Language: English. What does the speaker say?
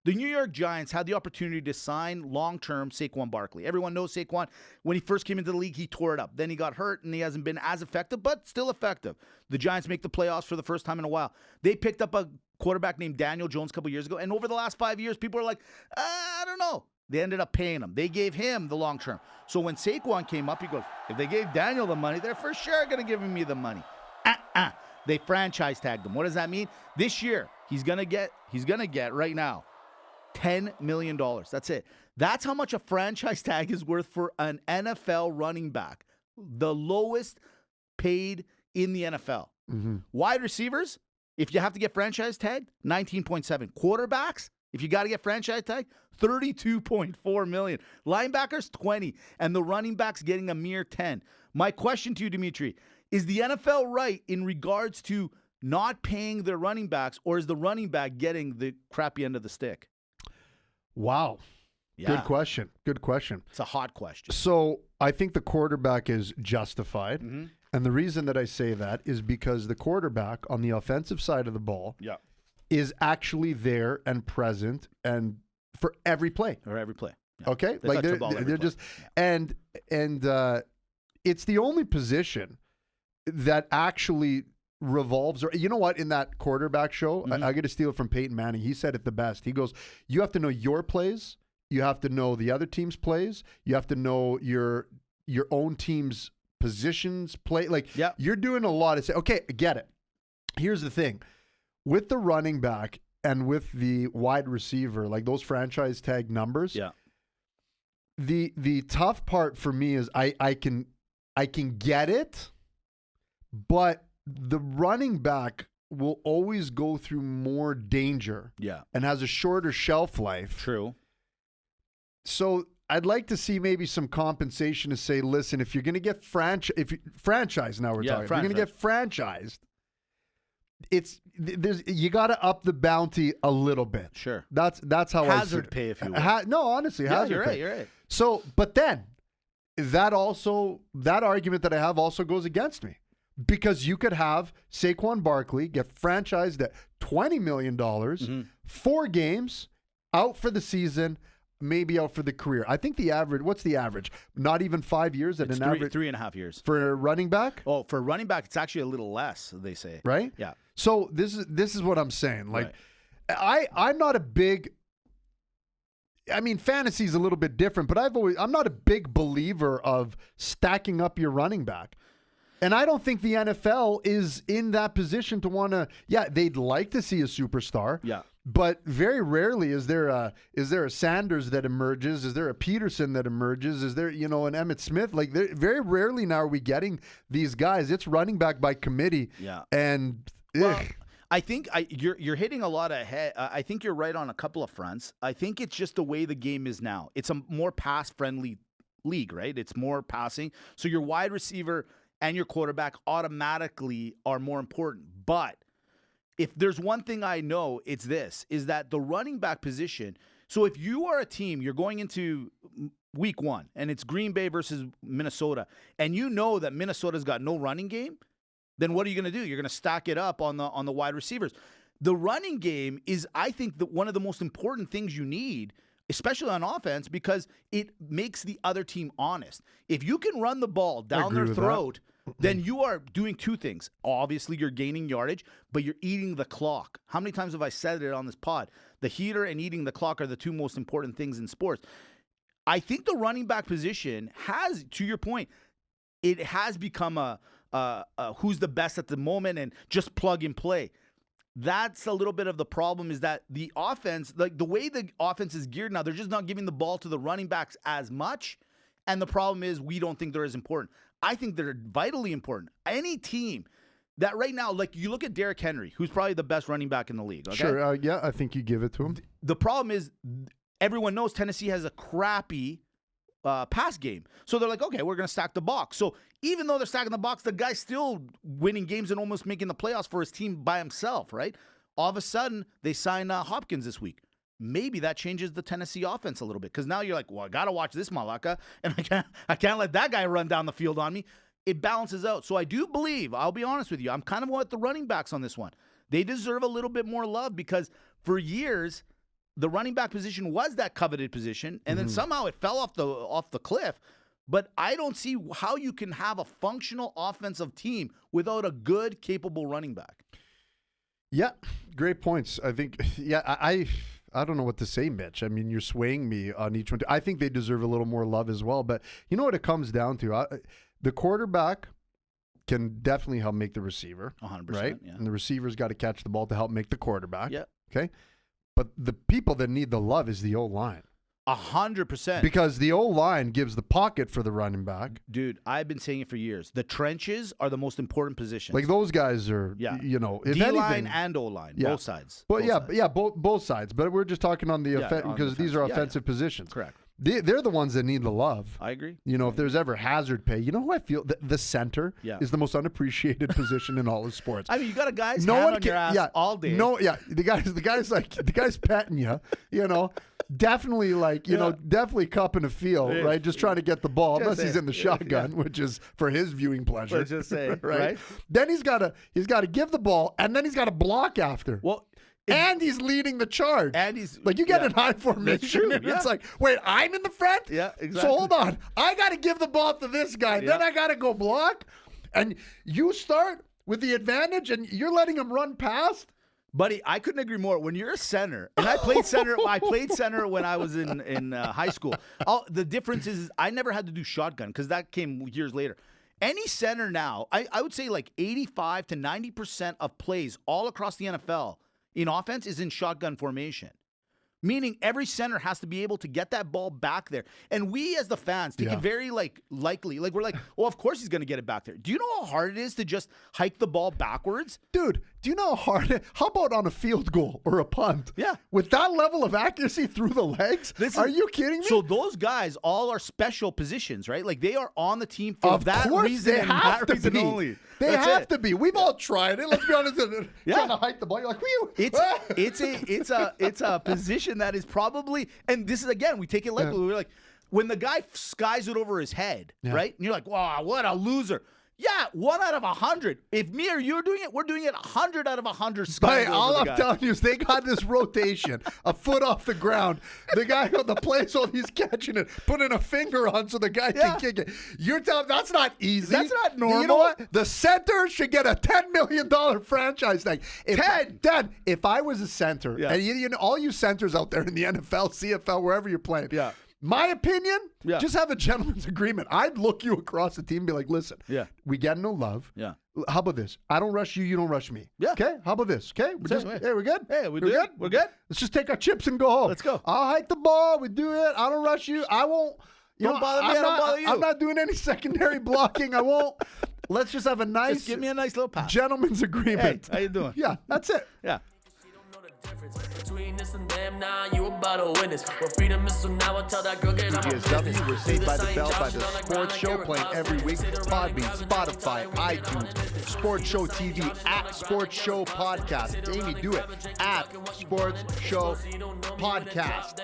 The New York Giants had the opportunity to sign long-term Saquon Barkley. Everyone knows Saquon. When he first came into the league, he tore it up. Then he got hurt, and he hasn't been as effective, but still effective. The Giants make the playoffs for the first time in a while. They picked up a quarterback named Daniel Jones a couple years ago, and over the last 5 years, people are like, I don't know. They ended up paying him. They gave him the long-term. So when Saquon came up, he goes, if they gave Daniel the money, they're for sure going to give me the money. They franchise tagged him. What does that mean? This year, he's going to get right now $10 million. That's it. That's how much a franchise tag is worth for an NFL running back. The lowest paid in the NFL. Mm-hmm. Wide receivers, if you have to get franchise tagged, 19.7. Quarterbacks, if you got to get franchise tagged, 32.4 million. Linebackers, 20. And the running backs getting a mere 10. My question to you, Dimitri, is the NFL right in regards to not paying their running backs, or is the running back getting the crappy end of the stick? Wow. Yeah. Good question. Good question. It's a hot question. So I think the quarterback is justified. Mm-hmm. And the reason that I say that is because the quarterback on the offensive side of the ball is actually there and present and for every play. Or every play. Yeah. Okay? They like touch the ball every they're play. just and it's the only position that actually revolves, or you know what, in that quarterback show, Mm-hmm. I got to steal it from Peyton Manning. He said it the best. He goes, you have to know your plays, you have to know the other team's plays, you have to know your own team's positions play. Like you're doing a lot of say, okay, I get it. Here's the thing. With the running back and with the wide receiver, like those franchise tag numbers, the tough part for me is I can get it, but the running back will always go through more danger and has a shorter shelf life. True. So I'd like to see maybe some compensation to say, listen, if you're going to get franchise now we're talking, if you're going to get franchised, you got to up the bounty a little bit. Sure. That's how hazard pay, if you will. No, honestly, hazard pay. You're right. So, but then that argument that I have also goes against me. Because you could have Saquon Barkley get franchised at $20 million, 4 games, out for the season, maybe out for the career. I think the average, what's the average? Not even 5 years at an average? 3.5 years. For a running back? Oh, for a running back, it's actually a little less, they say. Right? Yeah. So this is what I'm saying. Like, I'm not a big... I mean, fantasy is a little bit different, but I'm not a big believer of stacking up your running back. And I don't think the NFL is in that position to want to. Yeah, they'd like to see a superstar. Yeah. But very rarely is there a Sanders that emerges. Is there a Peterson that emerges? Is there an Emmitt Smith? Like very rarely now are we getting these guys. It's running back by committee. Yeah. And I think you're hitting a lot ahead. I think you're right on a couple of fronts. I think it's just the way the game is now. It's a more pass friendly league, right? It's more passing. So your wide receiver and your quarterback automatically are more important. But if there's one thing I know, it's this, is that the running back position, so if you are a team, you're going into week 1, and it's Green Bay versus Minnesota, and you know that Minnesota's got no running game, then what are you going to do? You're going to stack it up on the wide receivers. The running game is, I think, one of the most important things you need, especially on offense, because it makes the other team honest. If you can run the ball down their throat, then you are doing 2 things. Obviously, you're gaining yardage, but you're eating the clock. How many times have I said it on this pod? The heater and eating the clock are the 2 most important things in sports. I think the running back position has, to your point, it has become a who's the best at the moment and just plug and play. That's a little bit of the problem, is that the offense, like the way the offense is geared now, they're just not giving the ball to the running backs as much. And the problem is we don't think they're as important. I think they're vitally important. Any team that right now, like you look at Derrick Henry, who's probably the best running back in the league. Okay? Sure, yeah, I think you give it to him. The problem is everyone knows Tennessee has a crappy pass game. So they're like, okay, we're going to stack the box. So even though they're stacking the box, the guy's still winning games and almost making the playoffs for his team by himself, right? All of a sudden, they sign Hopkins this week. Maybe that changes the Tennessee offense a little bit, because now you're like, well, I got to watch this Malaka, and I can't let that guy run down the field on me. It balances out. So I do believe, I'll be honest with you, I'm kind of with the running backs on this one. They deserve a little bit more love, because for years, the running back position was that coveted position, and then somehow it fell off the cliff. But I don't see how you can have a functional offensive team without a good, capable running back. Yeah, great points. I think, I don't know what to say, Mitch. I mean, you're swaying me on each one. I think they deserve a little more love as well. But you know what it comes down to? The quarterback can definitely help make the receiver. 100%. Right? Yeah. And the receiver's got to catch the ball to help make the quarterback. Yeah. Okay? But the people that need the love is the O-line. 100%. Because the O-line gives the pocket for the running back. Dude, I've been saying it for years. The trenches are the most important positions. Like those guys are, if D-line anything, and O-line, both sides. Both sides. But we're just talking on the offense because these are offensive positions. Correct. They're the ones that need the love. I agree. If there's ever hazard pay, you know who I feel? The center is the most unappreciated position in all of sports. I mean, you got a guy's hand on your ass all day. The guy's petting you, definitely definitely cupping a feel, right? Just trying to get the ball, unless he's in the shotgun, which is for his viewing pleasure. Let's just say, right? Then he's got to give the ball, and then he's got to block after. Well, and he's leading the charge. And he's like, you get in high formation. And it's like, wait, I'm in the front? Yeah, exactly. So hold on. I got to give the ball to this guy. Then I got to go block. And you start with the advantage and you're letting him run past. Buddy, I couldn't agree more. When you're a center, and I played center when I was in high school. The difference is I never had to do shotgun because that came years later. Any center now, I would say like 85 to 90% of plays all across the NFL in offense is in shotgun formation. Meaning every center has to be able to get that ball back there. And we as the fans take it very likely. Like we're like, well, of course he's going to get it back there. Do you know how hard it is to just hike the ball backwards? Dude, do you know how hard how about on a field goal or a punt? Yeah. With that level of accuracy through the legs? Are you kidding me? So those guys all are special positions, right? Like they are on the team for that reason and that reason only. They have to be. We've all tried it. Let's be honest. Trying to hike the ball. You're like, whew. It's a position that is probably, and this is again, we take it lightly. We're like, when the guy skies it over his head, right? And you're like, wow, what a loser. Yeah, 1 out of 100. If me or you are doing it, we're doing it 100 out of 100. All I'm telling you is they got this rotation, a foot off the ground. The guy on the play zone, he's catching it, putting a finger on so the guy can kick it. You're telling that's not easy. That's not normal. You know what? The center should get a $10 million franchise tag. Dad, if I was a center, and all you centers out there in the NFL, CFL, wherever you're playing, my opinion, just have a gentleman's agreement. I'd look you across the team and be like, listen, we get no love. Yeah. How about this? I don't rush you, you don't rush me. Yeah. Okay? How about this? Okay? We're good? Hey, we're good? We're good? Let's just take our chips and go home. Let's go. I'll hike the ball. We do it. I don't rush you. I won't. Don't bother me. I don't bother you. I'm not doing any secondary blocking. I won't. Let's just have a nice. Just give me a nice little pass. Gentleman's agreement. Hey, how you doing? Yeah, that's it. Yeah. Between this and them, now you about to witness. Well, freedom is so now I tell that girl get on GSW, we're Saved by the Bell by the Sports Show, playing every week. Podbean, Spotify, iTunes, Sports Show TV, at Sports Show Podcast. Amy, do it. At Sports Show Podcast.